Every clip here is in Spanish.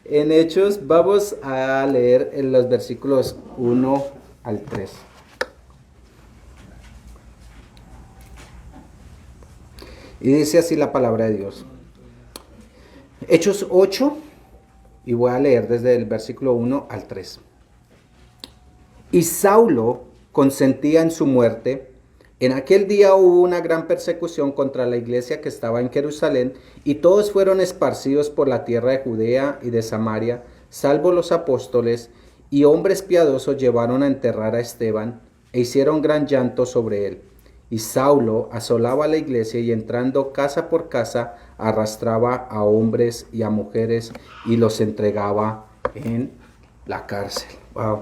En Hechos vamos a leer en los versículos 1 al 3. Y dice así la palabra de Dios. Hechos 8, y voy a leer desde el versículo 1 al 3. Y Saulo consentía en su muerte. En aquel día hubo una gran persecución contra la iglesia que estaba en Jerusalén, y todos fueron esparcidos por la tierra de Judea y de Samaria, salvo los apóstoles, y hombres piadosos llevaron a enterrar a Esteban, e hicieron gran llanto sobre él. Y Saulo asolaba la iglesia, y entrando casa por casa, arrastraba a hombres y a mujeres, y los entregaba en la cárcel. Wow.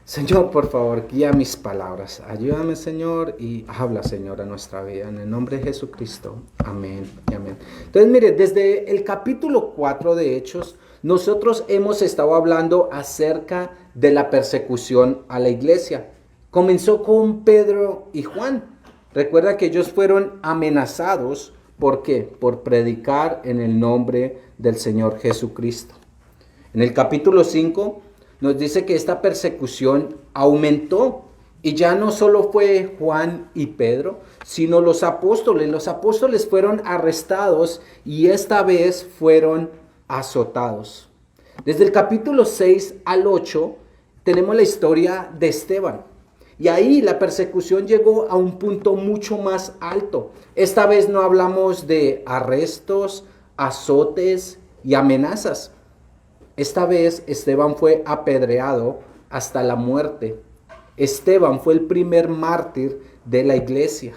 Señor, por favor, guía mis palabras. Ayúdame, Señor, y habla, Señor, a nuestra vida. En el nombre de Jesucristo. Amén y amén. Entonces, mire, desde el capítulo 4 de Hechos, nosotros hemos estado hablando acerca de la persecución a la iglesia. Comenzó con Pedro y Juan. Recuerda que ellos fueron amenazados. ¿Por qué? Por predicar en el nombre del Señor Jesucristo. En el capítulo 5 nos dice que esta persecución aumentó y ya no solo fue Juan y Pedro, sino los apóstoles. Los apóstoles fueron arrestados y esta vez fueron azotados. Desde el capítulo 6 al 8 tenemos la historia de Esteban. Y ahí la persecución llegó a un punto mucho más alto. Esta vez no hablamos de arrestos, azotes y amenazas. Esta vez Esteban fue apedreado hasta la muerte. Esteban fue el primer mártir de la iglesia.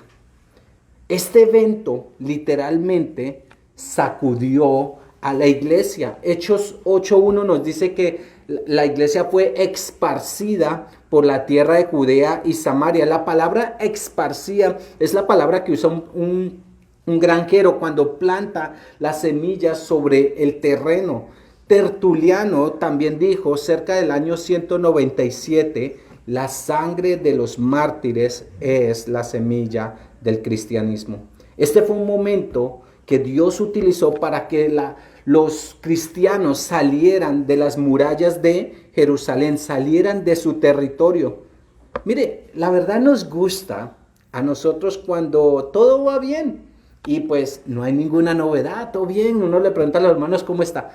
Este evento literalmente sacudió a la iglesia. Hechos 8:1 nos dice que la iglesia fue esparcida por la tierra de Judea y Samaria. La palabra esparcida es la palabra que usa un granjero cuando planta las semillas sobre el terreno. Tertuliano también dijo, cerca del año 197, la sangre de los mártires es la semilla del cristianismo. Este fue un momento que Dios utilizó para que los cristianos salieran de las murallas de Jerusalén, salieran de su territorio. Mire, la verdad nos gusta a nosotros cuando todo va bien y pues no hay ninguna novedad, todo bien. Uno le pregunta a los hermanos cómo está.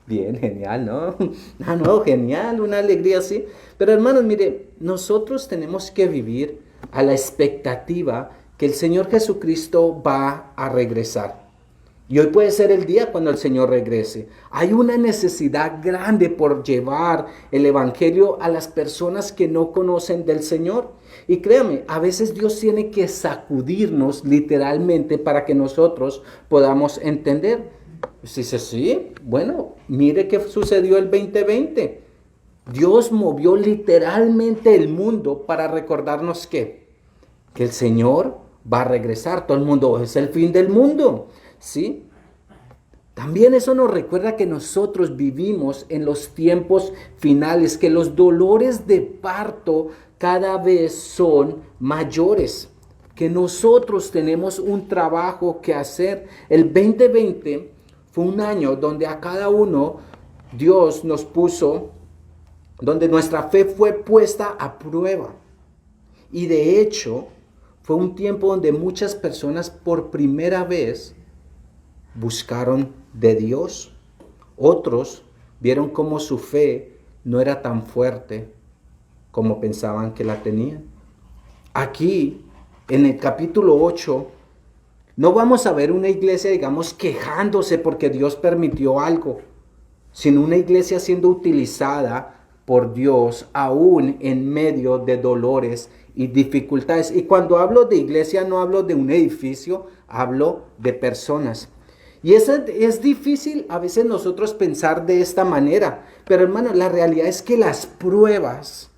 Bien, genial, ¿no? No, genial, una alegría así. Pero hermanos, mire, nosotros tenemos que vivir a la expectativa que el Señor Jesucristo va a regresar. Y hoy puede ser el día cuando el Señor regrese. Hay una necesidad grande por llevar el evangelio a las personas que no conocen del Señor. Y créame, a veces Dios tiene que sacudirnos literalmente para que nosotros podamos entender. Dice, sí, bueno, mire qué sucedió el 2020. Dios movió literalmente el mundo para recordarnos que el Señor va a regresar. Todo el mundo, es el fin del mundo, ¿sí? También eso nos recuerda que nosotros vivimos en los tiempos finales, que los dolores de parto cada vez son mayores, que nosotros tenemos un trabajo que hacer. El 2020 fue un año donde a cada uno Dios nos puso, donde nuestra fe fue puesta a prueba. Y de hecho, fue un tiempo donde muchas personas por primera vez buscaron de Dios. Otros vieron cómo su fe no era tan fuerte como pensaban que la tenían. Aquí, en el capítulo 8, no vamos a ver una iglesia, digamos, quejándose porque Dios permitió algo, sino una iglesia siendo utilizada por Dios aún en medio de dolores y dificultades. Y cuando hablo de iglesia no hablo de un edificio, hablo de personas. Y es difícil a veces nosotros pensar de esta manera, pero hermano, la realidad es que las pruebas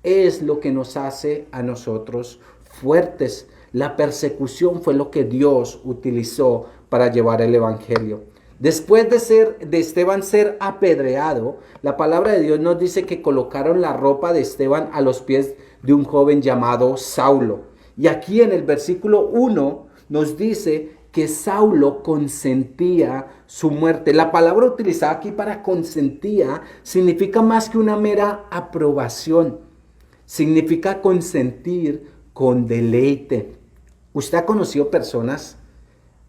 es lo que nos hace a nosotros fuertes. La persecución fue lo que Dios utilizó para llevar el evangelio. Después de Esteban ser apedreado, la palabra de Dios nos dice que colocaron la ropa de Esteban a los pies de un joven llamado Saulo. Y aquí en el versículo 1 nos dice que Saulo consentía su muerte. La palabra utilizada aquí para consentía significa más que una mera aprobación. Significa consentir con deleite. ¿Usted ha conocido personas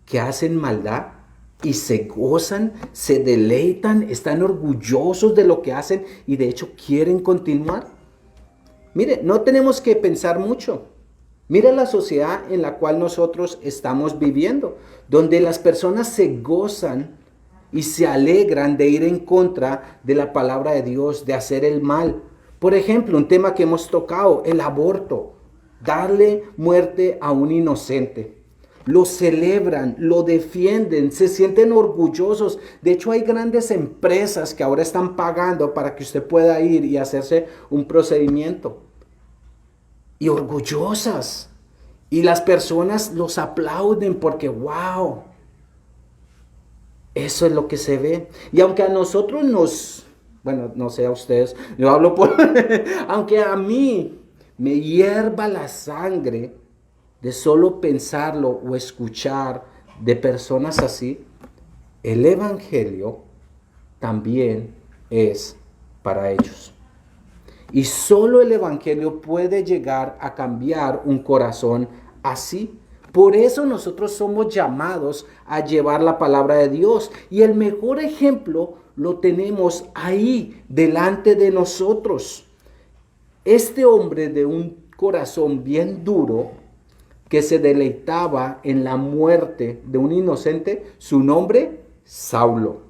que hacen maldad y se gozan, se deleitan, están orgullosos de lo que hacen y de hecho quieren continuar? Mire, no tenemos que pensar mucho. Mira la sociedad en la cual nosotros estamos viviendo, donde las personas se gozan y se alegran de ir en contra de la palabra de Dios, de hacer el mal. Por ejemplo, un tema que hemos tocado, el aborto, darle muerte a un inocente. Lo celebran, lo defienden, se sienten orgullosos. De hecho, hay grandes empresas que ahora están pagando para que usted pueda ir y hacerse un procedimiento. Y orgullosas. Y las personas los aplauden porque, wow, eso es lo que se ve. Y aunque a nosotros bueno, no sé a ustedes, yo hablo por, aunque a mí me hierva la sangre de solo pensarlo o escuchar de personas así, el evangelio también es para ellos. Y solo el evangelio puede llegar a cambiar un corazón así. Por eso nosotros somos llamados a llevar la palabra de Dios. Y el mejor ejemplo lo tenemos ahí delante de nosotros. Este hombre de un corazón bien duro, que se deleitaba en la muerte de un inocente, su nombre, Saulo.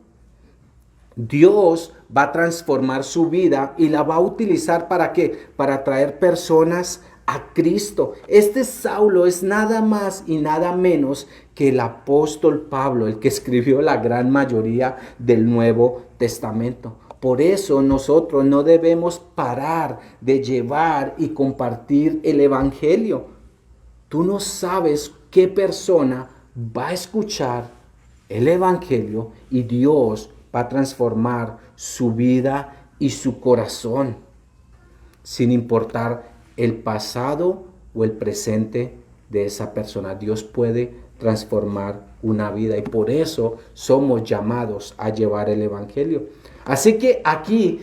Dios va a transformar su vida y la va a utilizar ¿para qué? Para traer personas a Cristo. Este Saulo es nada más y nada menos que el apóstol Pablo, el que escribió la gran mayoría del Nuevo Testamento. Por eso nosotros no debemos parar de llevar y compartir el evangelio. Tú no sabes qué persona va a escuchar el evangelio y Dios va a transformar su vida y su corazón, sin importar el pasado o el presente de esa persona. Dios puede transformar una vida y por eso somos llamados a llevar el evangelio. Así que aquí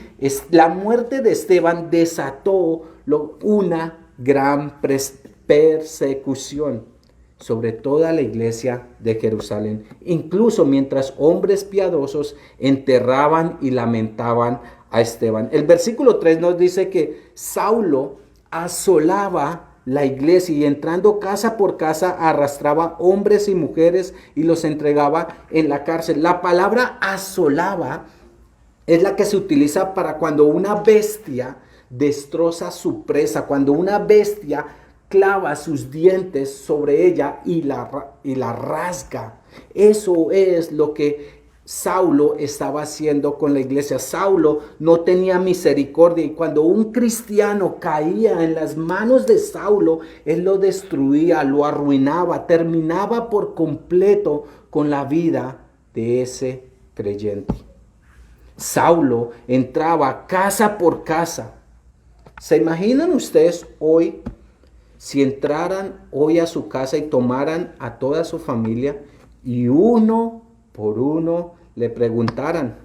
la muerte de Esteban desató una gran persecución sobre toda la iglesia de Jerusalén, incluso mientras hombres piadosos enterraban y lamentaban a Esteban. El versículo 3 nos dice que Saulo asolaba la iglesia y entrando casa por casa arrastraba hombres y mujeres y los entregaba en la cárcel. La palabra asolaba es la que se utiliza para cuando una bestia destroza su presa, cuando una bestia clava sus dientes sobre ella y la rasga. Eso es lo que Saulo estaba haciendo con la iglesia. Saulo no tenía misericordia y cuando un cristiano caía en las manos de Saulo, él lo destruía, lo arruinaba, terminaba por completo con la vida de ese creyente. Saulo entraba casa por casa. ¿Se imaginan ustedes hoy si entraran hoy a su casa y tomaran a toda su familia y uno por uno le preguntaran: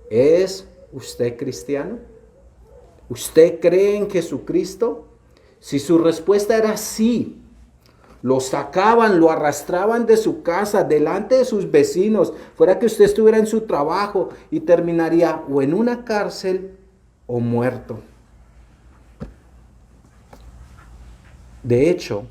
¿es usted cristiano? ¿Usted cree en Jesucristo? Si su respuesta era sí, lo sacaban, lo arrastraban de su casa, delante de sus vecinos, fuera que usted estuviera en su trabajo y terminaría o en una cárcel o muerto. De hecho,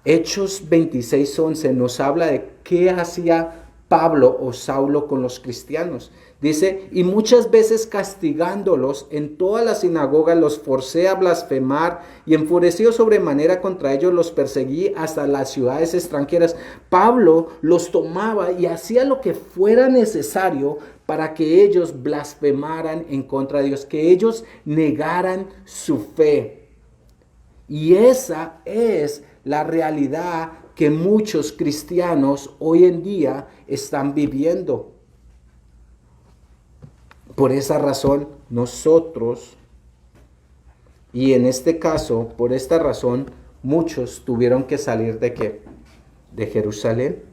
Hechos 26:11 nos habla de qué hacía Pablo o Saulo con los cristianos. Dice, y muchas veces castigándolos en todas las sinagogas los forcé a blasfemar y enfurecido sobremanera contra ellos los perseguí hasta las ciudades extranjeras. Pablo los tomaba y hacía lo que fuera necesario para que ellos blasfemaran en contra de Dios, que ellos negaran su fe. Y esa es la realidad que muchos cristianos hoy en día están viviendo. Por esa razón, nosotros, y en este caso, por esta razón, muchos tuvieron que salir ¿de qué? De Jerusalén.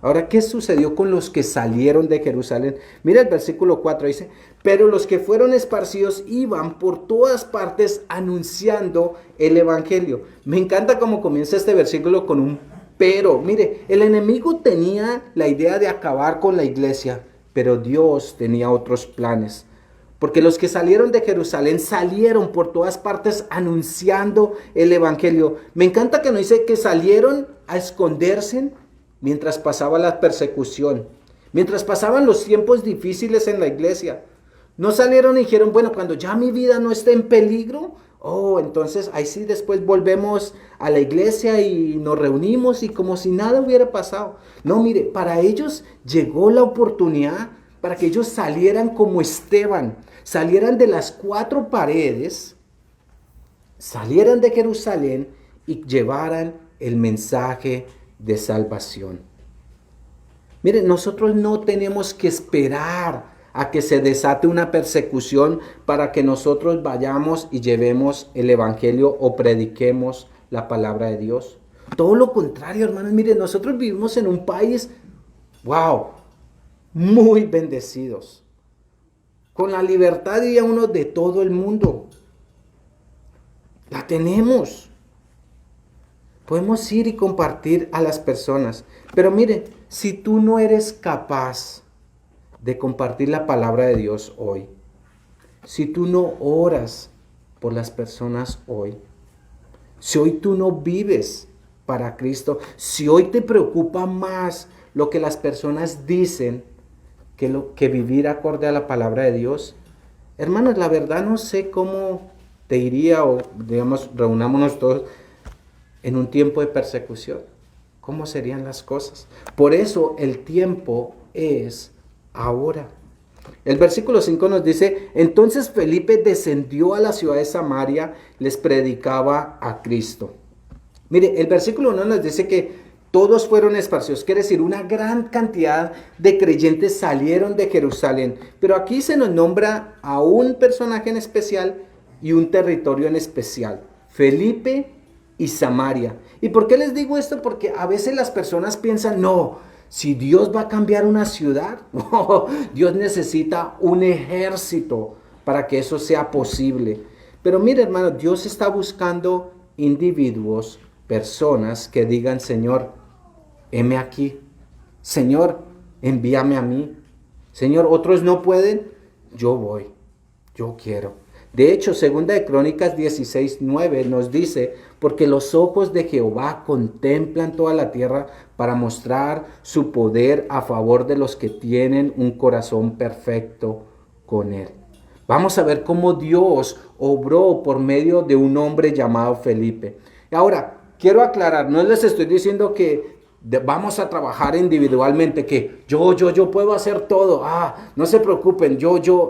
Ahora, ¿qué sucedió con los que salieron de Jerusalén? Mira el versículo 4, dice, pero los que fueron esparcidos iban por todas partes anunciando el evangelio. Me encanta cómo comienza este versículo con un pero. Mire, el enemigo tenía la idea de acabar con la iglesia, pero Dios tenía otros planes. Porque los que salieron de Jerusalén salieron por todas partes anunciando el evangelio. Me encanta que no dice que salieron a esconderse mientras pasaba la persecución, mientras pasaban los tiempos difíciles en la iglesia. No salieron y dijeron, bueno, cuando ya mi vida no esté en peligro, entonces ahí sí después volvemos a la iglesia y nos reunimos y como si nada hubiera pasado. No, mire, para ellos llegó la oportunidad para que ellos salieran como Esteban, salieran de las 4 paredes, salieran de Jerusalén y llevaran el mensaje de salvación. Miren, nosotros no tenemos que esperar a que se desate una persecución para que nosotros vayamos y llevemos el evangelio o prediquemos la palabra de Dios. Todo lo contrario, hermanos, miren, nosotros vivimos en un país, wow, muy bendecidos, con la libertad, diría uno, de todo el mundo. La tenemos. Podemos ir y compartir a las personas. Pero mire, si tú no eres capaz de compartir la palabra de Dios hoy, si tú no oras por las personas hoy, si hoy tú no vives para Cristo, si hoy te preocupa más lo que las personas dicen que vivir acorde a la palabra de Dios, hermanos, la verdad no sé cómo te iría, o digamos, reunámonos todos en un tiempo de persecución. ¿Cómo serían las cosas? Por eso el tiempo es ahora. El versículo 5 nos dice, entonces Felipe descendió a la ciudad de Samaria, les predicaba a Cristo. Mire, el versículo 1 nos dice que todos fueron esparcidos, quiere decir, una gran cantidad de creyentes salieron de Jerusalén. Pero aquí se nos nombra a un personaje en especial y un territorio en especial, Felipe y Samaria. ¿Y por qué les digo esto? Porque a veces las personas piensan, no, si Dios va a cambiar una ciudad, Dios necesita un ejército para que eso sea posible. Pero mire, hermano, Dios está buscando individuos, personas que digan, Señor, heme aquí. Señor, envíame a mí. Señor, otros no pueden, yo voy, yo quiero. De hecho, 2 de Crónicas 16:9 nos dice, porque los ojos de Jehová contemplan toda la tierra para mostrar su poder a favor de los que tienen un corazón perfecto con él. Vamos a ver cómo Dios obró por medio de un hombre llamado Felipe. Ahora, quiero aclarar, no les estoy diciendo que vamos a trabajar individualmente, que yo puedo hacer todo. No se preocupen,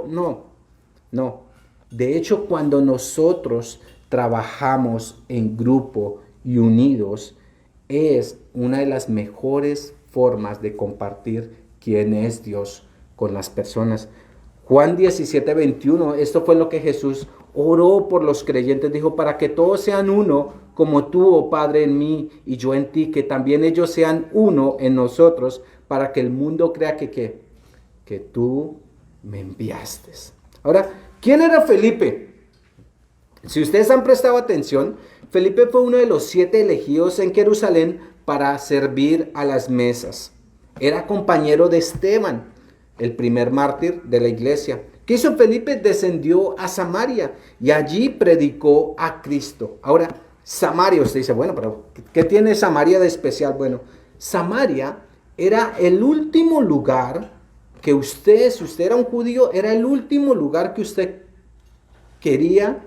no. De hecho, cuando nosotros trabajamos en grupo y unidos, es una de las mejores formas de compartir quién es Dios con las personas. Juan 17:21, esto fue lo que Jesús oró por los creyentes. Dijo, para que todos sean uno, como tú, oh Padre, en mí y yo en ti, que también ellos sean uno en nosotros, para que el mundo crea que tú me enviaste. Ahora, ¿quién era Felipe? Si ustedes han prestado atención, Felipe fue uno de los 7 elegidos en Jerusalén para servir a las mesas. Era compañero de Esteban, el primer mártir de la iglesia. ¿Qué hizo Felipe? Descendió a Samaria y allí predicó a Cristo. Ahora, Samaria, usted dice, bueno, pero ¿qué tiene Samaria de especial? Bueno, Samaria era el último lugar que si usted era un judío, era el último lugar que usted quería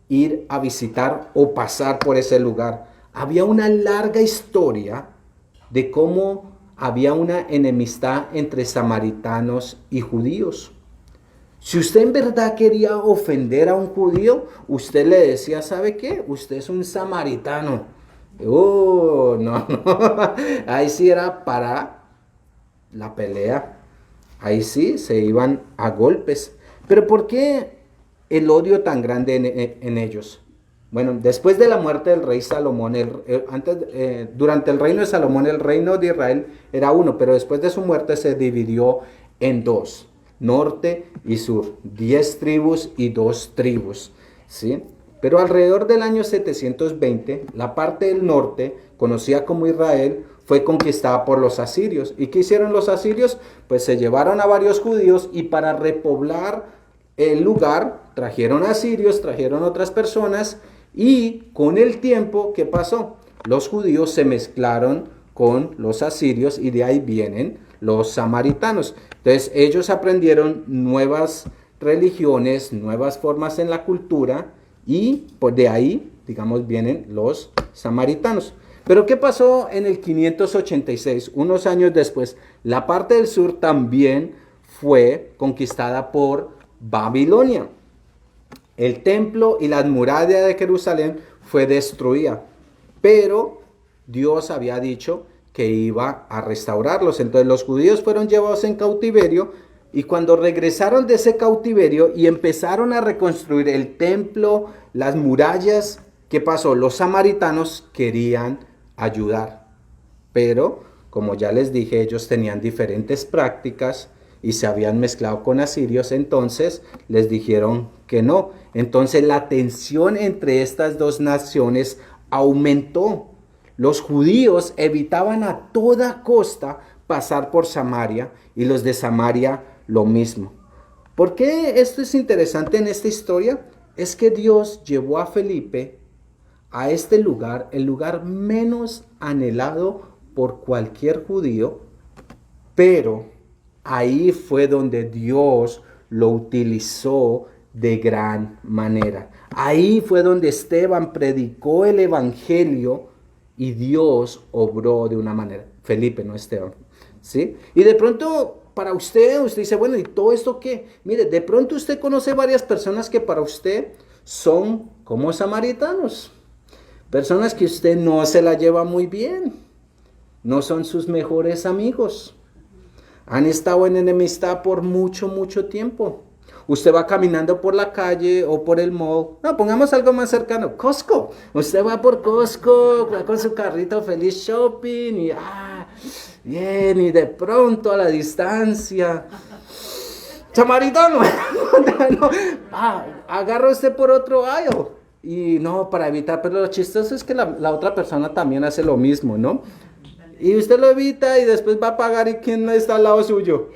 ir a visitar o pasar por ese lugar. Había una larga historia de cómo había una enemistad entre samaritanos y judíos. Si usted en verdad quería ofender a un judío, usted le decía, ¿sabe qué? Usted es un samaritano. No. Ahí sí era para la pelea. Ahí sí se iban a golpes. Pero ¿por qué el odio tan grande en ellos? Bueno, después de la muerte del rey Salomón, durante el reino de Salomón, el reino de Israel era uno, pero después de su muerte se dividió en dos, norte y sur, 10 tribus y 2 tribus, ¿sí? Pero alrededor del año 720, la parte del norte, conocida como Israel, fue conquistada por los asirios. ¿Y qué hicieron los asirios? Pues se llevaron a varios judíos y para repoblar el lugar trajeron asirios, trajeron otras personas y con el tiempo, ¿qué pasó? Los judíos se mezclaron con los asirios y de ahí vienen los samaritanos. Entonces ellos aprendieron nuevas religiones, nuevas formas en la cultura y pues de ahí, digamos, vienen los samaritanos. Pero ¿qué pasó en el 586? Unos años después, la parte del sur también fue conquistada por Babilonia. El templo y las murallas de Jerusalén fue destruida, pero Dios había dicho que iba a restaurarlos. Entonces los judíos fueron llevados en cautiverio y cuando regresaron de ese cautiverio y empezaron a reconstruir el templo, las murallas, ¿qué pasó? Los samaritanos querían ayudar, pero como ya les dije, ellos tenían diferentes prácticas y se habían mezclado con asirios, entonces les dijeron que no. Entonces la tensión entre estas dos naciones aumentó. Los judíos evitaban a toda costa pasar por Samaria y los de Samaria lo mismo. ¿Por qué esto es interesante en esta historia? Es que Dios llevó a Felipe a este lugar, el lugar menos anhelado por cualquier judío, pero ahí fue donde Dios lo utilizó de gran manera. Ahí fue donde Esteban predicó el evangelio y Dios obró de una manera. Felipe, no Esteban, ¿sí? Y de pronto para usted dice, bueno, ¿y todo esto qué? Mire, de pronto usted conoce varias personas que para usted son como samaritanos. Personas que usted no se la lleva muy bien. No son sus mejores amigos. Han estado en enemistad por mucho, mucho tiempo. Usted va caminando por la calle o por el mall. No, pongamos algo más cercano. Costco. Usted va por Costco, va con su carrito feliz shopping y bien, y de pronto a la distancia. Samaritano. Agarra usted por otro aisle. Y no, para evitar, pero lo chistoso es que la otra persona también hace lo mismo, ¿no? Y usted lo evita y después va a pagar y ¿quién está al lado suyo?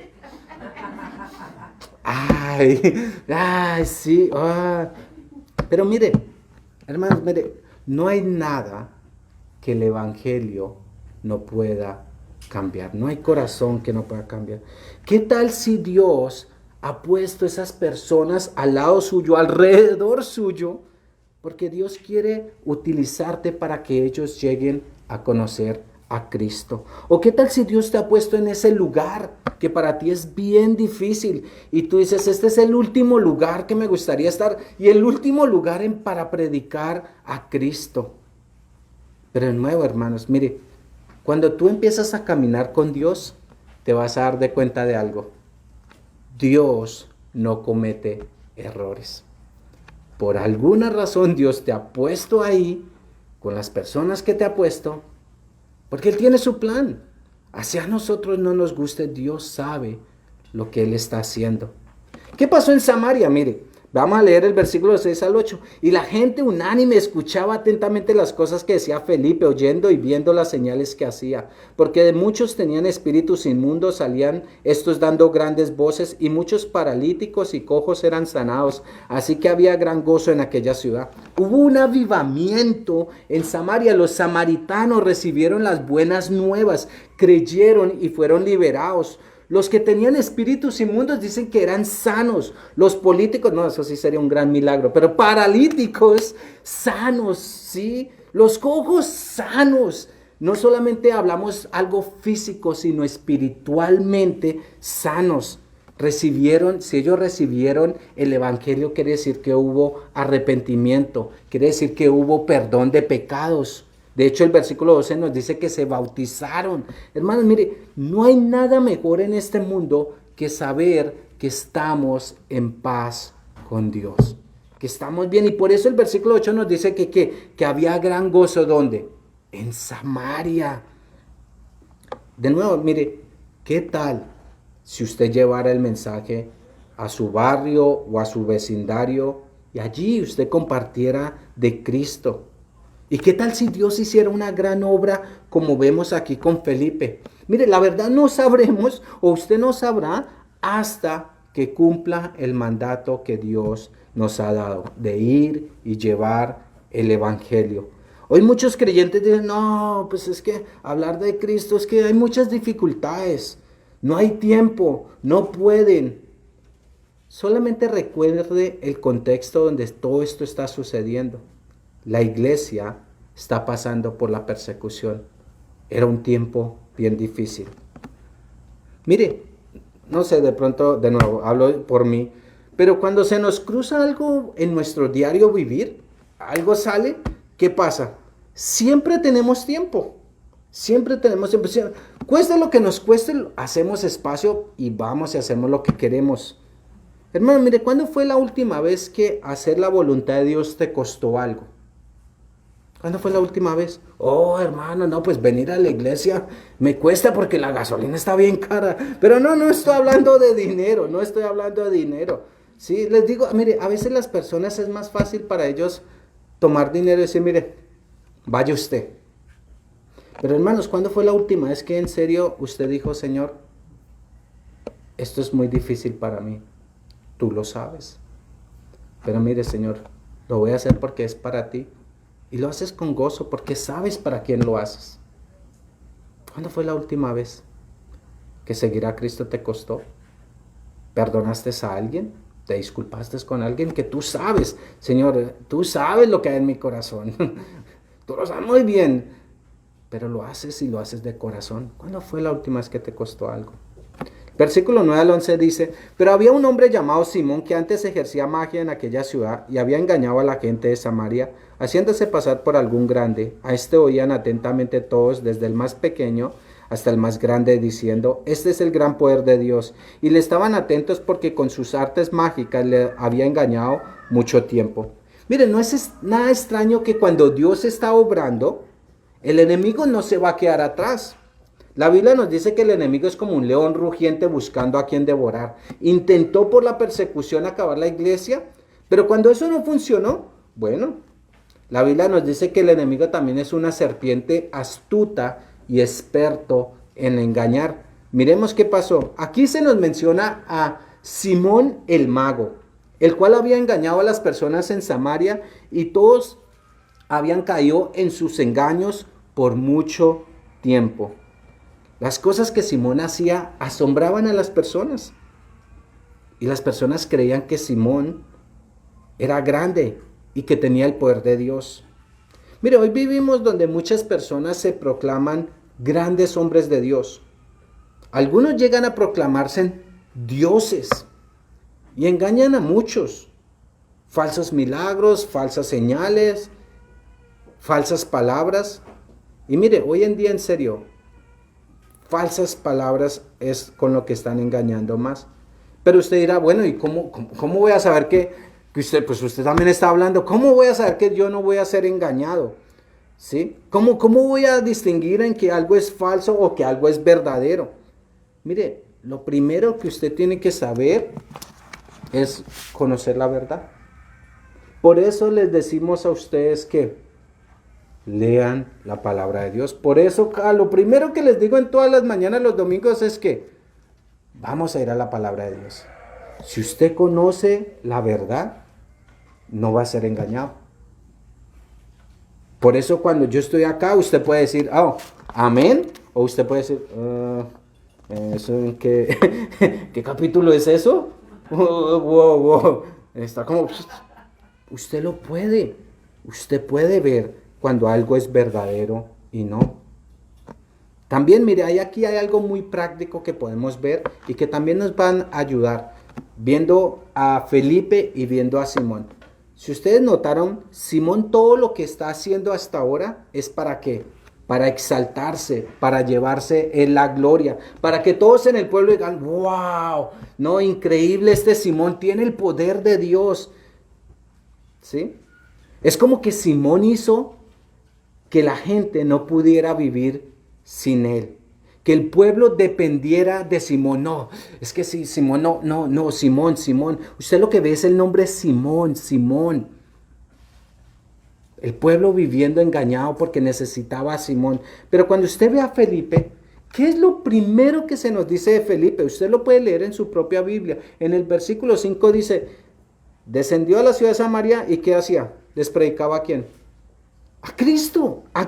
Ay, sí. Pero mire, hermanos, mire, no hay nada que el evangelio no pueda cambiar. No hay corazón que no pueda cambiar. ¿Qué tal si Dios ha puesto esas personas al lado suyo, alrededor suyo? Porque Dios quiere utilizarte para que ellos lleguen a conocer a Cristo. ¿O qué tal si Dios te ha puesto en ese lugar que para ti es bien difícil y tú dices, este es el último lugar que me gustaría estar y el último lugar para predicar a Cristo? Pero de nuevo, hermanos, mire, cuando tú empiezas a caminar con Dios, te vas a dar de cuenta de algo. Dios no comete errores. Por alguna razón Dios te ha puesto ahí con las personas que te ha puesto, porque Él tiene su plan. Así a nosotros no nos guste, Dios sabe lo que Él está haciendo. ¿Qué pasó en Samaria? Mire, vamos a leer el versículo 6 al 8. Y la gente unánime escuchaba atentamente las cosas que decía Felipe, oyendo y viendo las señales que hacía. Porque de muchos tenían espíritus inmundos, salían estos dando grandes voces, y muchos paralíticos y cojos eran sanados. Así que había gran gozo en aquella ciudad. Hubo un avivamiento en Samaria. Los samaritanos recibieron las buenas nuevas, creyeron y fueron liberados. Los que tenían espíritus inmundos dicen que eran sanos. Los políticos, no, eso sí sería un gran milagro, pero paralíticos sanos, ¿sí? Los cojos sanos. No solamente hablamos algo físico, sino espiritualmente sanos. Si ellos recibieron el evangelio, quiere decir que hubo arrepentimiento, quiere decir que hubo perdón de pecados. De hecho, el versículo 12 nos dice que se bautizaron. Hermanos, mire, no hay nada mejor en este mundo que saber que estamos en paz con Dios. que estamos bien. Y por eso el versículo 8 nos dice que había gran gozo. ¿Dónde? En Samaria. De nuevo, mire, ¿qué tal si usted llevara el mensaje a su barrio o a su vecindario y allí usted compartiera de Cristo? ¿Y qué tal si Dios hiciera una gran obra como vemos aquí con Felipe? Mire, la verdad no sabremos, o usted no sabrá, hasta que cumpla el mandato que Dios nos ha dado, de ir y llevar el evangelio. Hoy muchos creyentes dicen, no, pues es que hablar de Cristo es que hay muchas dificultades, no hay tiempo, no pueden. Solamente recuerde el contexto donde todo esto está sucediendo. La iglesia está pasando por la persecución. Era un tiempo bien difícil. Mire, no sé, de pronto, de nuevo, hablo por mí, pero cuando se nos cruza algo en nuestro diario vivir, algo sale, ¿qué pasa? Siempre tenemos tiempo. Siempre tenemos tiempo. Cueste lo que nos cueste, hacemos espacio y vamos y hacemos lo que queremos. Hermano, mire, ¿cuándo fue la última vez que hacer la voluntad de Dios te costó algo? ¿Cuándo fue la última vez? Oh, hermano, no, pues venir a la iglesia me cuesta porque la gasolina está bien cara. Pero no estoy hablando de dinero, no estoy hablando de dinero. Sí, les digo, mire, a veces las personas es más fácil para ellos tomar dinero y decir, mire, vaya usted. Pero hermanos, ¿cuándo fue la última vez que en serio usted dijo, Señor, esto es muy difícil para mí? Tú lo sabes. Pero mire, Señor, lo voy a hacer porque es para ti. Y lo haces con gozo porque sabes para quién lo haces. ¿Cuándo fue la última vez que seguir a Cristo te costó? ¿Perdonaste a alguien? ¿Te disculpaste con alguien que tú sabes? Señor, tú sabes lo que hay en mi corazón. Tú lo sabes muy bien. Pero lo haces y lo haces de corazón. ¿Cuándo fue la última vez que te costó algo? Versículo 9 al 11 dice, pero había un hombre llamado Simón que antes ejercía magia en aquella ciudad y había engañado a la gente de Samaria, haciéndose pasar por algún grande. A este oían atentamente todos, desde el más pequeño hasta el más grande, diciendo, este es el gran poder de Dios. Y le estaban atentos porque con sus artes mágicas le había engañado mucho tiempo. Miren, no es nada extraño que cuando Dios está obrando, el enemigo no se va a quedar atrás. La Biblia nos dice que el enemigo es como un león rugiente buscando a quien devorar. Intentó por la persecución acabar la iglesia, pero cuando eso no funcionó, bueno, la Biblia nos dice que el enemigo también es una serpiente astuta y experto en engañar. Miremos qué pasó. Aquí se nos menciona a Simón el mago, el cual había engañado a las personas en Samaria y todos habían caído en sus engaños por mucho tiempo. Las cosas que Simón hacía asombraban a las personas. Y las personas creían que Simón era grande y que tenía el poder de Dios. Mire, hoy vivimos donde muchas personas se proclaman grandes hombres de Dios. Algunos llegan a proclamarse dioses y engañan a muchos. Falsos milagros, falsas señales, falsas palabras. Y mire, hoy en día en serio, falsas palabras es con lo que están engañando más. Pero usted dirá, bueno, ¿y cómo voy a saber que usted también está hablando? ¿Cómo voy a saber que yo no voy a ser engañado? ¿Sí? ¿Cómo voy a distinguir en que algo es falso o que algo es verdadero? Mire, lo primero que usted tiene que saber es conocer la verdad. Por eso les decimos a ustedes que lean la palabra de Dios. Por eso lo primero que les digo en todas las mañanas, los domingos, es que vamos a ir a la palabra de Dios. Si usted conoce la verdad, no va a ser engañado. Por eso cuando yo estoy acá, usted puede decir, oh, amén. O usted puede decir, ¿eso qué capítulo es eso? Wow. Está como, usted lo puede. Usted puede ver cuando algo es verdadero y no. También, mire, aquí hay algo muy práctico que podemos ver y que también nos van a ayudar, viendo a Felipe y viendo a Simón. Si ustedes notaron, Simón todo lo que está haciendo hasta ahora es ¿para qué? Para exaltarse, para llevarse en la gloria, para que todos en el pueblo digan, wow, no, increíble este Simón, tiene el poder de Dios. ¿sí? Es como que Simón hizo que la gente no pudiera vivir sin él, que el pueblo dependiera de Simón. No, es que si Simón, no, Simón. Usted lo que ve es el nombre Simón. El pueblo viviendo engañado porque necesitaba a Simón. Pero cuando usted ve a Felipe, ¿qué es lo primero que se nos dice de Felipe? Usted lo puede leer en su propia Biblia. En el versículo 5 dice, descendió a la ciudad de Samaria y ¿qué hacía? ¿Les predicaba a quién? A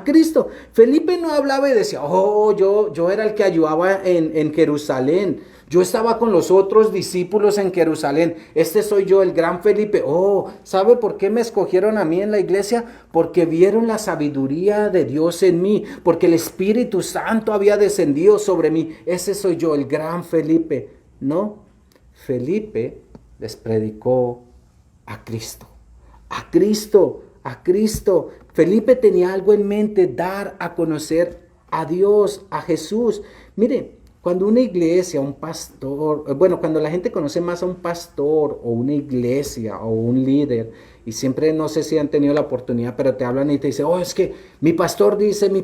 Cristo. Felipe no hablaba y decía, yo era el que ayudaba en Jerusalén. Yo estaba con los otros discípulos en Jerusalén. Este soy yo, el gran Felipe. ¿Sabe por qué me escogieron a mí en la iglesia? Porque vieron la sabiduría de Dios en mí. Porque el Espíritu Santo había descendido sobre mí. Ese soy yo, el gran Felipe. No, Felipe les predicó a Cristo. A Cristo. Felipe tenía algo en mente, dar a conocer a Dios, a Jesús. Mire, cuando una iglesia, un pastor, cuando la gente conoce más a un pastor o una iglesia o un líder, y siempre no sé si han tenido la oportunidad, pero te hablan y te dicen, es que mi pastor dice, mi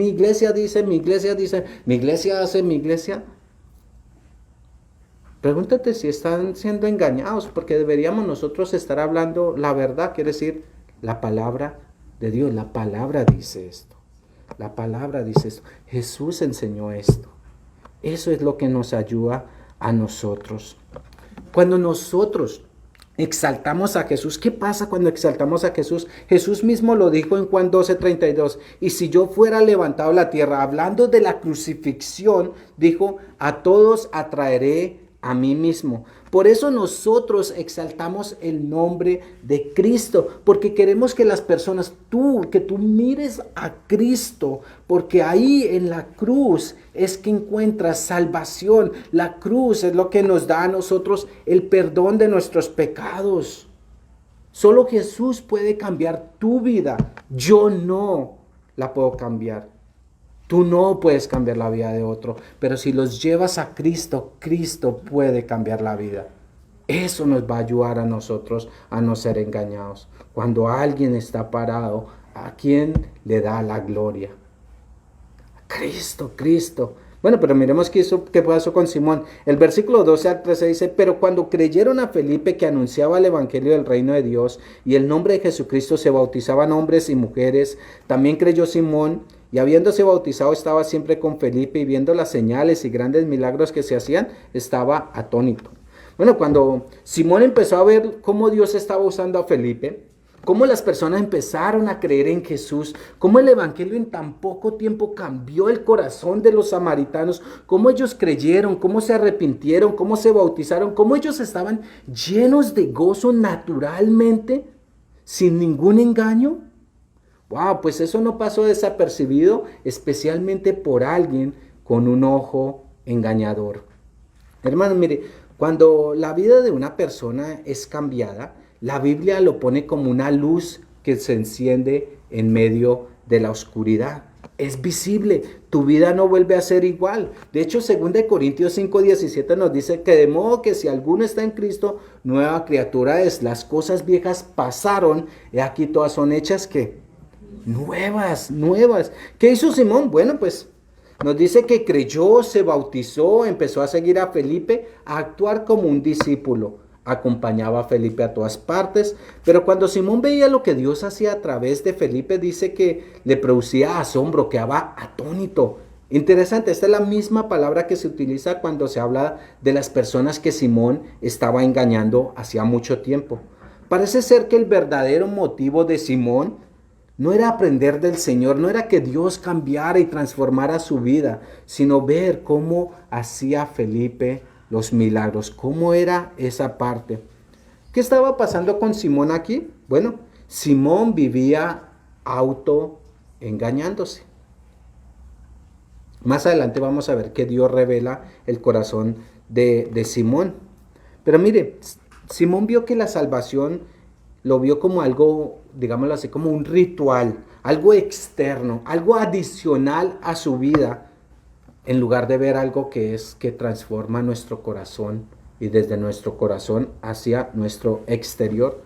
iglesia dice, mi iglesia hace, mi iglesia. Pregúntate si están siendo engañados, porque deberíamos nosotros estar hablando la verdad, quiere decir la palabra de Dios. La palabra dice esto. Jesús enseñó esto. Eso es lo que nos ayuda a nosotros. Cuando nosotros exaltamos a Jesús, ¿qué pasa cuando exaltamos a Jesús? Jesús mismo lo dijo en Juan 12:32. Y si yo fuera levantado a la tierra, hablando de la crucifixión, dijo, a todos atraeré a mí mismo. Por eso nosotros exaltamos el nombre de Cristo, porque queremos que las personas, que tú mires a Cristo, porque ahí en la cruz es que encuentras salvación. La cruz es lo que nos da a nosotros el perdón de nuestros pecados. Solo Jesús puede cambiar tu vida. Yo no la puedo cambiar. Tú no puedes cambiar la vida de otro, pero si los llevas a Cristo, Cristo puede cambiar la vida. Eso nos va a ayudar a nosotros a no ser engañados. Cuando alguien está parado, ¿a quién le da la gloria? Cristo. Bueno, pero miremos qué pasó con Simón. El versículo 12 al 13 dice, pero cuando creyeron a Felipe que anunciaba el evangelio del reino de Dios y el nombre de Jesucristo se bautizaban hombres y mujeres, también creyó Simón. Y habiéndose bautizado estaba siempre con Felipe y viendo las señales y grandes milagros que se hacían, estaba atónito. Bueno, cuando Simón empezó a ver cómo Dios estaba usando a Felipe, cómo las personas empezaron a creer en Jesús, cómo el evangelio en tan poco tiempo cambió el corazón de los samaritanos, cómo ellos creyeron, cómo se arrepintieron, cómo se bautizaron, cómo ellos estaban llenos de gozo naturalmente, sin ningún engaño. Wow, pues eso no pasó desapercibido, especialmente por alguien con un ojo engañador. Hermano, mire, cuando la vida de una persona es cambiada, la Biblia lo pone como una luz que se enciende en medio de la oscuridad. Es visible, tu vida no vuelve a ser igual. De hecho, 2 Corintios 5:17 nos dice que de modo que si alguno está en Cristo, nueva criatura es. Las cosas viejas pasaron y aquí todas son hechas ¿qué? Nuevas. ¿Qué hizo Simón? Bueno, pues nos dice que creyó, se bautizó, empezó a seguir a Felipe, a actuar como un discípulo. Acompañaba a Felipe a todas partes, pero cuando Simón veía lo que Dios hacía a través de Felipe, dice que le producía asombro, quedaba atónito. Interesante, esta es la misma palabra que se utiliza cuando se habla de las personas que Simón estaba engañando hacía mucho tiempo. Parece ser que el verdadero motivo de Simón no era aprender del Señor, no era que Dios cambiara y transformara su vida, sino ver cómo hacía Felipe los milagros, cómo era esa parte. ¿Qué estaba pasando con Simón aquí? Bueno, Simón vivía autoengañándose. Más adelante vamos a ver que Dios revela el corazón de Simón. Pero mire, Simón vio que la salvación lo vio como algo, digámoslo así, como un ritual, algo externo, algo adicional a su vida, en lugar de ver algo que transforma nuestro corazón y desde nuestro corazón hacia nuestro exterior.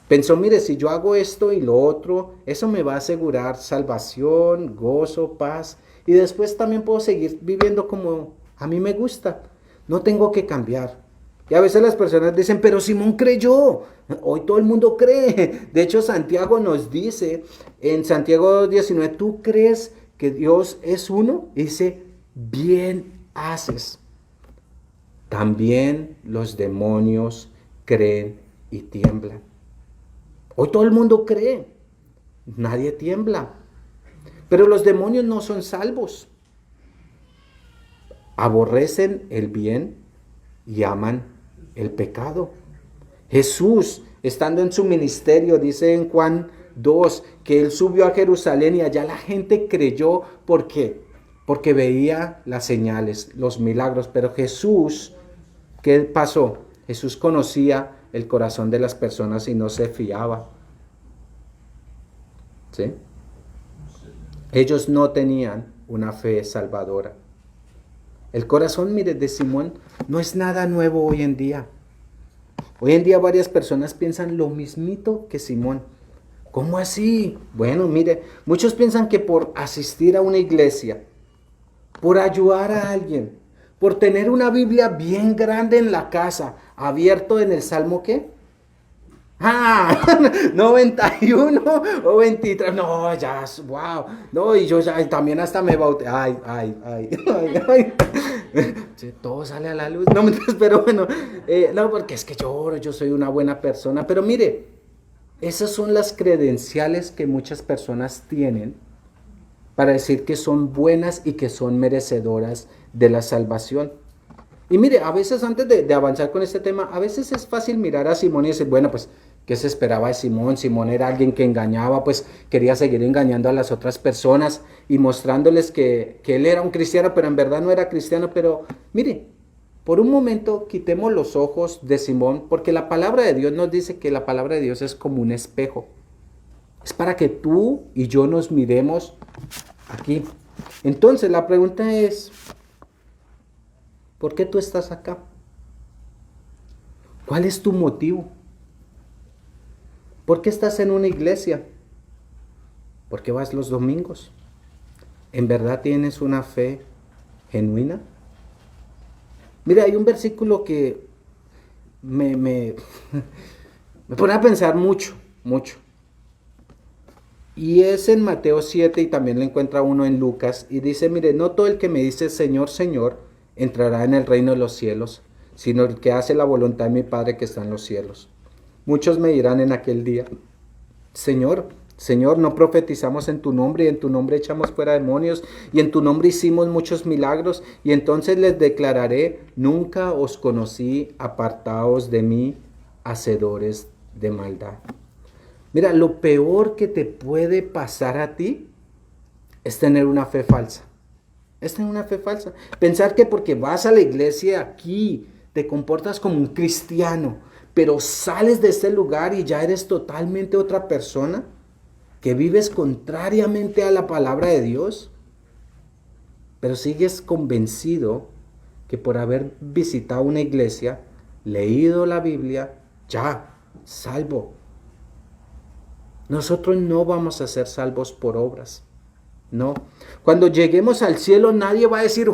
Pensó, mire, si yo hago esto y lo otro, eso me va a asegurar salvación, gozo, paz. Y después también puedo seguir viviendo como a mí me gusta. No tengo que cambiar. Y a veces las personas dicen, pero Simón creyó. Hoy todo el mundo cree. De hecho, Santiago nos dice en Santiago 19, ¿tú crees que Dios es uno? Y dice, bien haces. También los demonios creen y tiemblan. Hoy todo el mundo cree, nadie tiembla. Pero los demonios no son salvos. Aborrecen el bien y aman el pecado. Jesús, estando en su ministerio, dice en Juan 2, que él subió a Jerusalén y allá la gente creyó. ¿Por qué? Porque veía las señales, los milagros. Pero Jesús, ¿qué pasó? Jesús conocía el corazón de las personas y no se fiaba. ¿Sí? Ellos no tenían una fe salvadora. El corazón, mire, de Simón no es nada nuevo hoy en día. Hoy en día varias personas piensan lo mismito que Simón. ¿Cómo así? Bueno, mire, muchos piensan que por asistir a una iglesia, por ayudar a alguien, por tener una Biblia bien grande en la casa, abierto en el Salmo, ¿qué? 91 o 23. No, ya, wow. No, y yo ya también hasta me bauté. Ay. Sí, todo sale a la luz. No, pero bueno, no, porque es que yo soy una buena persona. Pero mire, esas son las credenciales que muchas personas tienen para decir que son buenas y que son merecedoras de la salvación. Y mire, a veces antes de avanzar con este tema, a veces es fácil mirar a Simón y decir, bueno, pues, ¿qué se esperaba de Simón? Simón era alguien que engañaba, pues quería seguir engañando a las otras personas y mostrándoles que él era un cristiano, pero en verdad no era cristiano. Pero mire, por un momento quitemos los ojos de Simón, porque la palabra de Dios nos dice que la palabra de Dios es como un espejo. Es para que tú y yo nos miremos aquí. Entonces la pregunta es, ¿por qué tú estás acá? ¿Cuál es tu motivo? ¿Por qué estás en una iglesia? ¿Por qué vas los domingos? ¿En verdad tienes una fe genuina? Mira, hay un versículo que me pone a pensar mucho. Y es en Mateo 7 y también lo encuentra uno en Lucas. Y dice, mire, no todo el que me dice Señor, Señor, entrará en el reino de los cielos, sino el que hace la voluntad de mi Padre que está en los cielos. Muchos me dirán en aquel día, Señor, no profetizamos en tu nombre y en tu nombre echamos fuera demonios y en tu nombre hicimos muchos milagros. Y entonces les declararé, nunca os conocí, apartaos de mí, hacedores de maldad. Mira, lo peor que te puede pasar a ti es tener una fe falsa. Pensar que porque vas a la iglesia aquí, te comportas como un cristiano, pero sales de este lugar y ya eres totalmente otra persona, que vives contrariamente a la palabra de Dios, pero sigues convencido que por haber visitado una iglesia, leído la Biblia, ya, salvo. Nosotros no vamos a ser salvos por obras. No. Cuando lleguemos al cielo nadie va a decir,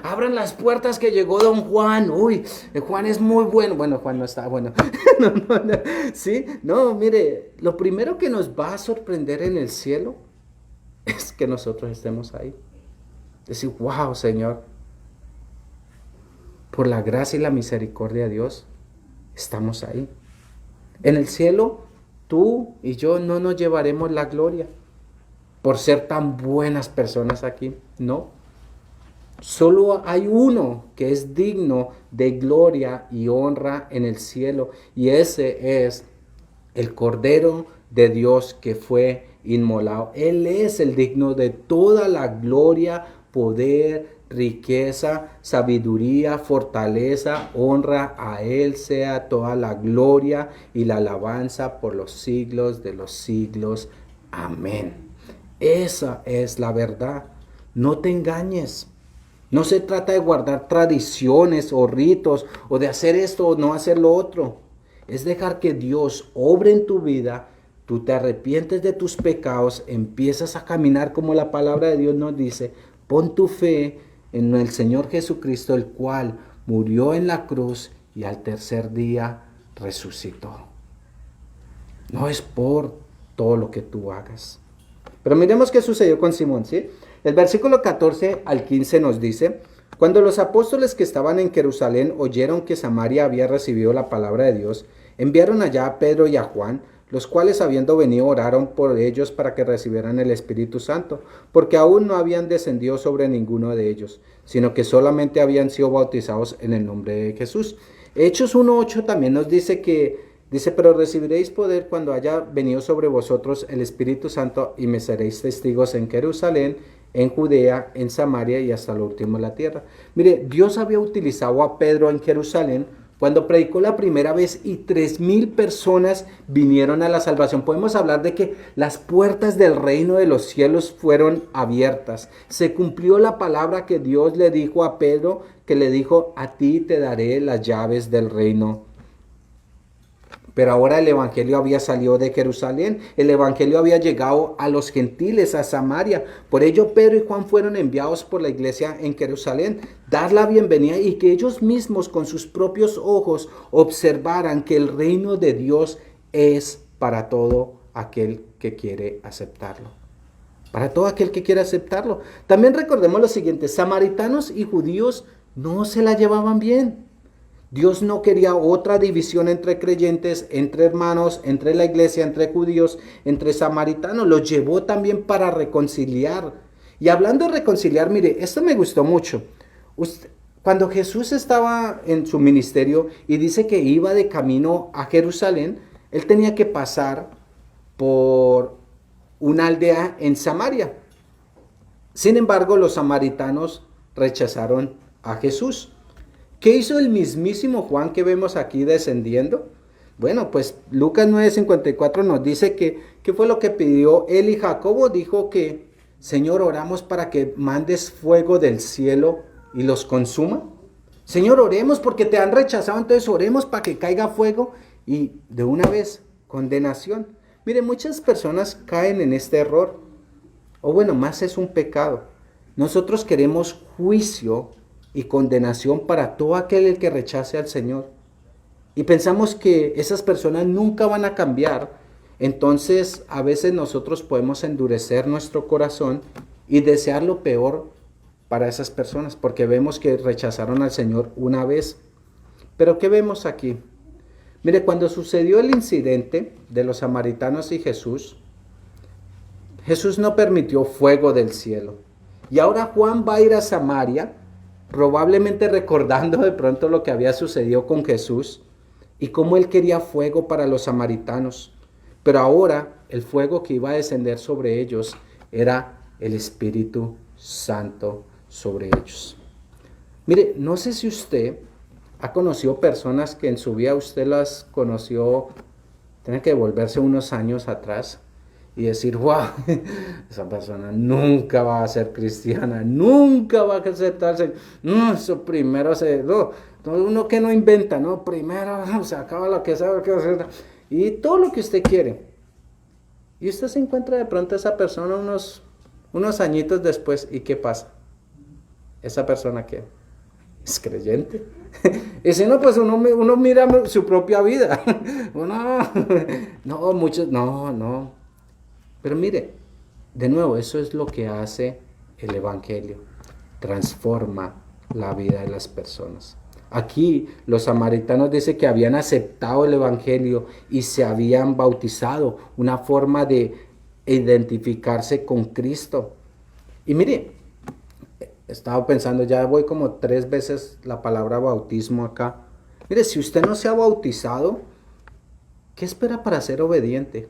abran las puertas que llegó don Juan. Uy, Juan es muy bueno. Bueno, Juan no está bueno. No. ¿Sí? No, mire, lo primero que nos va a sorprender en el cielo es que nosotros estemos ahí. Decir, wow, Señor, por la gracia y la misericordia de Dios, estamos ahí. En el cielo, tú y yo no nos llevaremos la gloria por ser tan buenas personas aquí, no. Solo hay uno que es digno de gloria y honra en el cielo, y ese es el Cordero de Dios que fue inmolado. Él es el digno de toda la gloria, poder, riqueza, sabiduría, fortaleza, honra. A Él sea toda la gloria y la alabanza por los siglos de los siglos. Amén. Esa es la verdad. No te engañes. No se trata de guardar tradiciones o ritos o de hacer esto o no hacer lo otro. es dejar que Dios obre en tu vida, tú te arrepientes de tus pecados, empiezas a caminar como la palabra de Dios nos dice, pon tu fe en el Señor Jesucristo, el cual murió en la cruz y al tercer día resucitó. No es por todo lo que tú hagas. Pero miremos qué sucedió con Simón, ¿sí? El versículo 14 al 15 nos dice, cuando los apóstoles que estaban en Jerusalén oyeron que Samaria había recibido la palabra de Dios, enviaron allá a Pedro y a Juan, los cuales habiendo venido oraron por ellos para que recibieran el Espíritu Santo, porque aún no habían descendido sobre ninguno de ellos, sino que solamente habían sido bautizados en el nombre de Jesús. Hechos 1:8 también nos dice pero recibiréis poder cuando haya venido sobre vosotros el Espíritu Santo y me seréis testigos en Jerusalén, en Judea, en Samaria y hasta lo último de la tierra. Mire, Dios había utilizado a Pedro en Jerusalén cuando predicó la primera vez y 3,000 personas vinieron a la salvación. Podemos hablar de que las puertas del reino de los cielos fueron abiertas. Se cumplió la palabra que Dios le dijo a Pedro, que le dijo, a ti te daré las llaves del reino. Pero ahora el evangelio había salido de Jerusalén, el evangelio había llegado a los gentiles, a Samaria. Por ello Pedro y Juan fueron enviados por la iglesia en Jerusalén, dar la bienvenida y que ellos mismos con sus propios ojos observaran que el reino de Dios es para todo aquel que quiere aceptarlo. Para todo aquel que quiere aceptarlo. También recordemos lo siguiente, samaritanos y judíos no se la llevaban bien. Dios no quería otra división entre creyentes, entre hermanos, entre la iglesia, entre judíos, entre samaritanos. Los llevó también para reconciliar. Y hablando de reconciliar, mire, esto me gustó mucho. Cuando Jesús estaba en su ministerio y dice que iba de camino a Jerusalén, él tenía que pasar por una aldea en Samaria. Sin embargo, los samaritanos rechazaron a Jesús. ¿Qué hizo el mismísimo Juan que vemos aquí descendiendo? Bueno, pues Lucas 9:54 nos dice ¿qué fue lo que pidió él y Jacobo? Dijo que, Señor, oramos para que mandes fuego del cielo y los consuma. Señor, oremos porque te han rechazado, entonces oremos para que caiga fuego y de una vez, condenación. Mire, muchas personas caen en este error, o bueno, más es un pecado. Nosotros queremos juicio y condenación para todo aquel que rechace al Señor. Y pensamos que esas personas nunca van a cambiar. Entonces, a veces nosotros podemos endurecer nuestro corazón y desear lo peor para esas personas, porque vemos que rechazaron al Señor una vez. Pero ¿qué vemos aquí? Mire, cuando sucedió el incidente de los samaritanos y Jesús no permitió fuego del cielo. Y ahora Juan va a ir a Samaria, probablemente recordando de pronto lo que había sucedido con Jesús y cómo él quería fuego para los samaritanos. Pero ahora el fuego que iba a descender sobre ellos era el Espíritu Santo sobre ellos. Mire, no sé si usted ha conocido personas que en su vida usted las conoció, tiene que volverse unos años atrás y decir, wow, esa persona nunca va a ser cristiana, nunca va a aceptarse. No, eso primero uno que no inventa, no, primero se acaba lo que sabe que hacer y todo lo que usted quiere. Y usted se encuentra de pronto a esa persona unos añitos después, ¿y qué pasa? Esa persona que es creyente. Y si no, pues uno mira su propia vida. No. Pero mire, de nuevo, eso es lo que hace el Evangelio. Transforma la vida de las personas. Aquí los samaritanos dicen que habían aceptado el Evangelio y se habían bautizado, una forma de identificarse con Cristo. Y mire, estaba pensando, ya voy como 3 veces la palabra bautismo acá. Mire, si usted no se ha bautizado, ¿qué espera para ser obediente?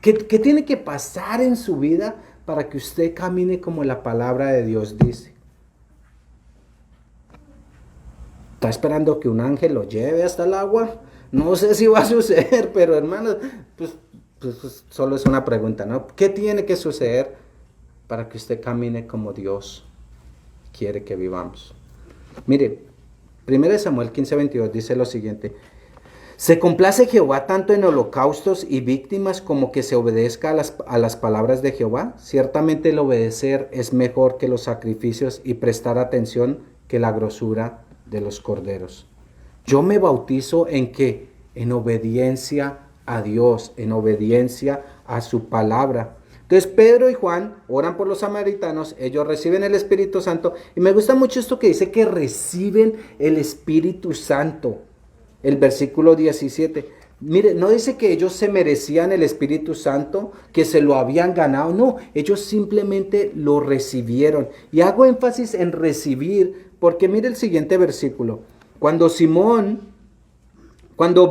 ¿Qué tiene que pasar en su vida para que usted camine como la palabra de Dios dice? ¿Está esperando que un ángel lo lleve hasta el agua? No sé si va a suceder, pero hermanos, pues solo es una pregunta, ¿no? ¿Qué tiene que suceder para que usted camine como Dios quiere que vivamos? Mire, 1 Samuel 15:22 dice lo siguiente. ¿Se complace Jehová tanto en holocaustos y víctimas como que se obedezca a las palabras de Jehová? Ciertamente el obedecer es mejor que los sacrificios y prestar atención que la grosura de los corderos. Yo me bautizo ¿en qué? En obediencia a Dios, en obediencia a su palabra. Entonces Pedro y Juan oran por los samaritanos, ellos reciben el Espíritu Santo. Y me gusta mucho esto que dice que reciben el Espíritu Santo. El versículo 17. Mire, no dice que ellos se merecían el Espíritu Santo, que se lo habían ganado. No, ellos simplemente lo recibieron. Y hago énfasis en recibir, porque mire el siguiente versículo. Cuando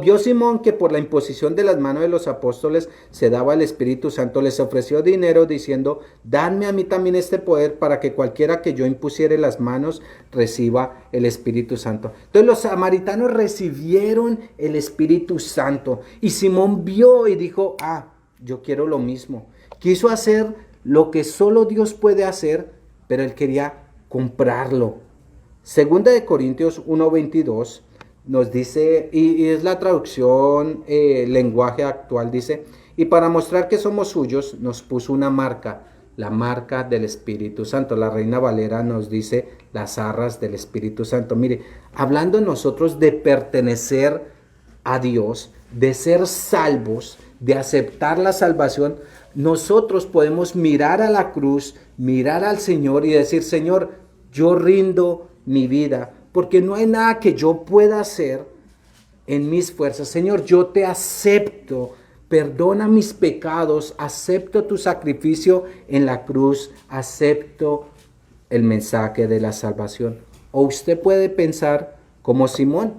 vio Simón que por la imposición de las manos de los apóstoles se daba el Espíritu Santo, les ofreció dinero diciendo, dadme a mí también este poder para que cualquiera que yo impusiere las manos reciba el Espíritu Santo. Entonces los samaritanos recibieron el Espíritu Santo y Simón vio y dijo, yo quiero lo mismo. Quiso hacer lo que solo Dios puede hacer, pero él quería comprarlo. Segunda de Corintios 1:22 nos dice, y es la traducción lenguaje actual, dice, y para mostrar que somos suyos nos puso una marca, la marca del Espíritu Santo. La Reina Valera nos dice las arras del Espíritu Santo. Mire, hablando nosotros de pertenecer a Dios, de ser salvos, de aceptar la salvación, nosotros podemos mirar a la cruz, mirar al Señor y decir, Señor, yo rindo mi vida, porque no hay nada que yo pueda hacer en mis fuerzas. Señor, yo te acepto, perdona mis pecados, acepto tu sacrificio en la cruz, acepto el mensaje de la salvación. O usted puede pensar como Simón,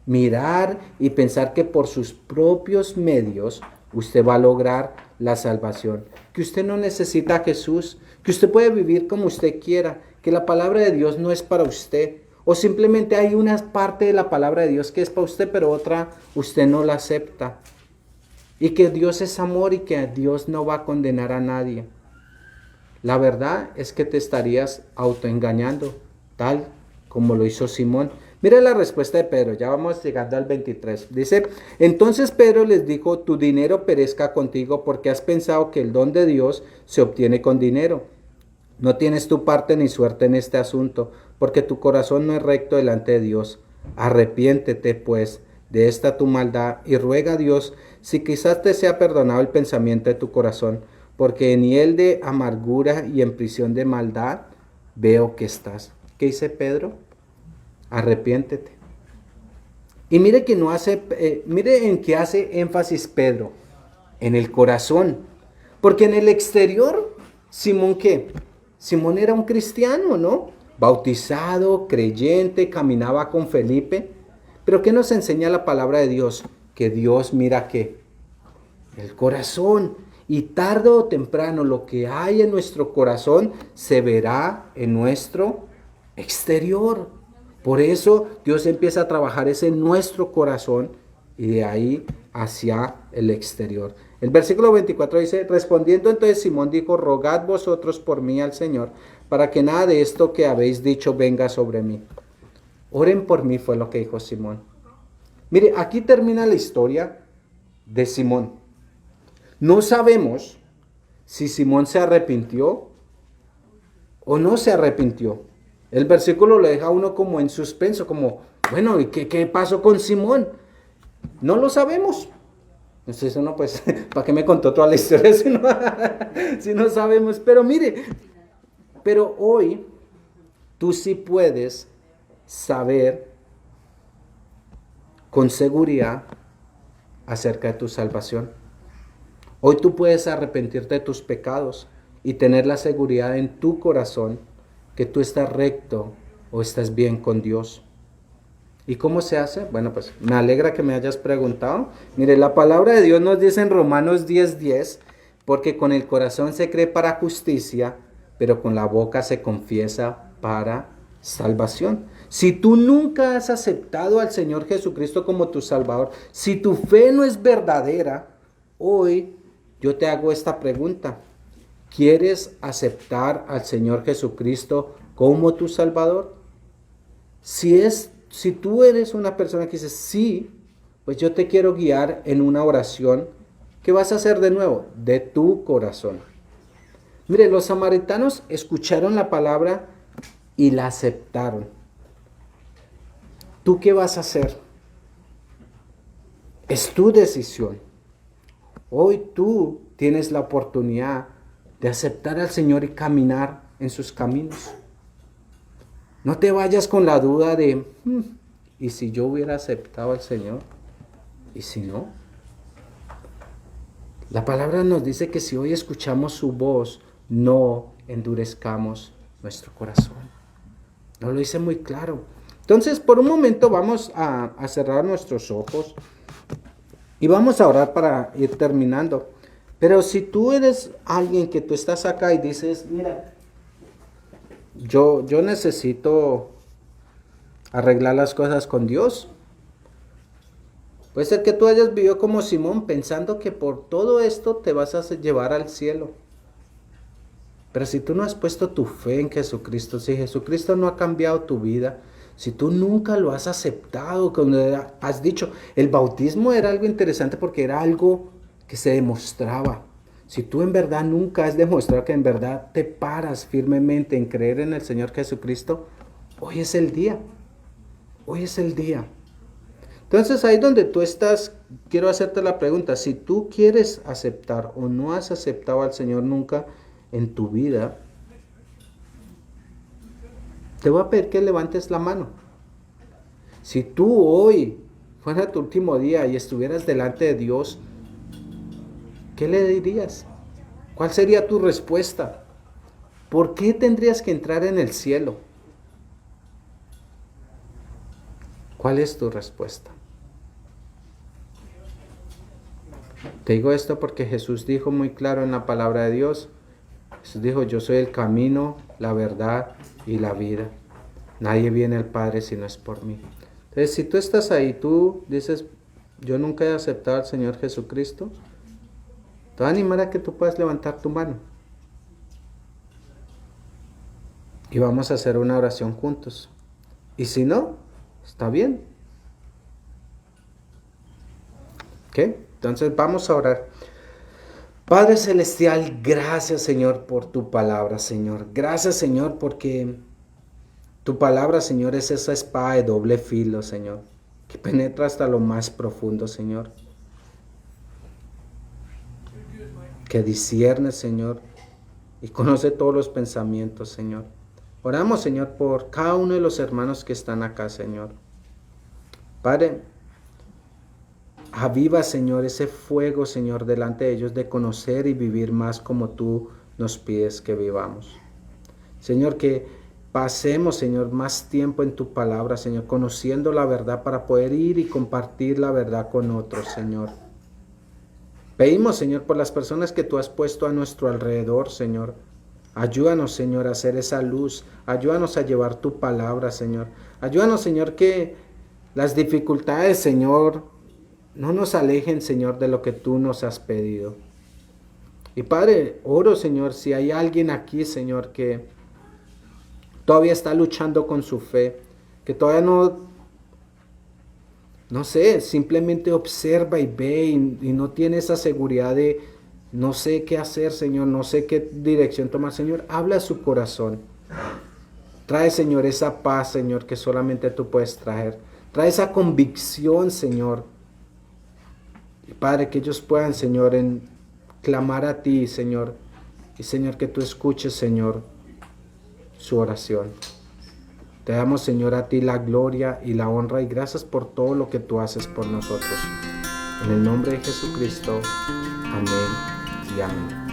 mirar y pensar que por sus propios medios usted va a lograr la salvación, que usted no necesita a Jesús, que usted puede vivir como usted quiera, que la palabra de Dios no es para usted. O simplemente hay una parte de la palabra de Dios que es para usted, pero otra usted no la acepta. Y que Dios es amor y que Dios no va a condenar a nadie. La verdad es que te estarías autoengañando, tal como lo hizo Simón. Mira la respuesta de Pedro, ya vamos llegando al 23. Dice, entonces Pedro les dijo, tu dinero perezca contigo porque has pensado que el don de Dios se obtiene con dinero. No tienes tu parte ni suerte en este asunto, porque tu corazón no es recto delante de Dios. Arrepiéntete, pues, de esta tu maldad y ruega a Dios si quizás te sea perdonado el pensamiento de tu corazón, porque en hiel de amargura y en prisión de maldad veo que estás. ¿Qué dice Pedro? Arrepiéntete. Y mire que mire en qué hace énfasis Pedro, en el corazón, porque en el exterior, Simón, ¿qué? Simón era un cristiano, ¿no? Bautizado, creyente, caminaba con Felipe. Pero ¿qué nos enseña la palabra de Dios? Que Dios mira ¿qué? El corazón. Y tarde o temprano lo que hay en nuestro corazón se verá en nuestro exterior. Por eso Dios empieza a trabajar ese en nuestro corazón y de ahí hacia el exterior. El versículo 24 dice, respondiendo entonces Simón dijo, rogad vosotros por mí al Señor, para que nada de esto que habéis dicho venga sobre mí. Oren por mí, fue lo que dijo Simón. Mire, aquí termina la historia de Simón. No sabemos si Simón se arrepintió o no se arrepintió. El versículo lo deja a uno como en suspenso, como, bueno, ¿y qué pasó con Simón? No lo sabemos. Entonces uno pues, ¿para qué me contó toda la historia si no sabemos? Pero mire, pero hoy tú sí puedes saber con seguridad acerca de tu salvación. Hoy tú puedes arrepentirte de tus pecados y tener la seguridad en tu corazón que tú estás recto o estás bien con Dios. ¿Y cómo se hace? Bueno, pues me alegra que me hayas preguntado. Mire, la palabra de Dios nos dice en Romanos 10:10, porque con el corazón se cree para justicia, pero con la boca se confiesa para salvación. Si tú nunca has aceptado al Señor Jesucristo como tu Salvador, si tu fe no es verdadera, hoy yo te hago esta pregunta. ¿Quieres aceptar al Señor Jesucristo como tu Salvador? Si tú eres una persona que dice sí, pues yo te quiero guiar en una oración que vas a hacer de nuevo, de tu corazón. Mire, los samaritanos escucharon la palabra y la aceptaron. ¿Tú qué vas a hacer? Es tu decisión. Hoy tú tienes la oportunidad de aceptar al Señor y caminar en sus caminos. No te vayas con la duda de, ¿y si yo hubiera aceptado al Señor? ¿Y si no? La palabra nos dice que si hoy escuchamos su voz, no endurezcamos nuestro corazón. Nos lo dice muy claro. Entonces, por un momento vamos a cerrar nuestros ojos y vamos a orar para ir terminando. Pero si tú eres alguien que tú estás acá y dices, mira, yo necesito arreglar las cosas con Dios. Puede ser que tú hayas vivido como Simón pensando que por todo esto te vas a llevar al cielo. Pero si tú no has puesto tu fe en Jesucristo, si Jesucristo no ha cambiado tu vida, si tú nunca lo has aceptado, cuando has dicho, el bautismo era algo interesante porque era algo que se demostraba. Si tú en verdad nunca has demostrado que en verdad te paras firmemente en creer en el Señor Jesucristo, hoy es el día. Hoy es el día. Entonces ahí donde tú estás, quiero hacerte la pregunta, si tú quieres aceptar o no has aceptado al Señor nunca en tu vida, te voy a pedir que levantes la mano. Si tú hoy fuera tu último día y estuvieras delante de Dios, ¿qué le dirías? ¿Cuál sería tu respuesta? ¿Por qué tendrías que entrar en el cielo? ¿Cuál es tu respuesta? Te digo esto porque Jesús dijo muy claro en la palabra de Dios. Jesús dijo, yo soy el camino, la verdad y la vida. Nadie viene al Padre si no es por mí. Entonces, si tú estás ahí, tú dices, yo nunca he aceptado al Señor Jesucristo, te voy a animar a que tú puedas levantar tu mano. Y vamos a hacer una oración juntos. Y si no, está bien. ¿Ok? Entonces vamos a orar. Padre Celestial, gracias Señor por tu palabra, Señor. Gracias Señor porque tu palabra, Señor, es esa espada de doble filo, Señor, que penetra hasta lo más profundo, Señor. Que discierne, Señor, y conoce todos los pensamientos, Señor. Oramos, Señor, por cada uno de los hermanos que están acá, Señor. Padre, aviva, Señor, ese fuego, Señor, delante de ellos de conocer y vivir más como tú nos pides que vivamos. Señor, que pasemos, Señor, más tiempo en tu palabra, Señor, conociendo la verdad para poder ir y compartir la verdad con otros, Señor. Pedimos, Señor, por las personas que tú has puesto a nuestro alrededor, Señor. Ayúdanos, Señor, a hacer esa luz. Ayúdanos a llevar tu palabra, Señor. Ayúdanos, Señor, que las dificultades, Señor, no nos alejen, Señor, de lo que tú nos has pedido. Y Padre, oro, Señor, si hay alguien aquí, Señor, que todavía está luchando con su fe, que todavía no sé, simplemente observa y ve y no tiene esa seguridad de no sé qué hacer, Señor, no sé qué dirección tomar, Señor, habla a su corazón. Trae, Señor, esa paz, Señor, que solamente tú puedes traer. Trae esa convicción, Señor. Y Padre, que ellos puedan, Señor, clamar a ti, Señor. Y Señor, que tú escuches, Señor, su oración. Te damos, Señor, a ti la gloria y la honra y gracias por todo lo que tú haces por nosotros. En el nombre de Jesucristo. Amén y amén.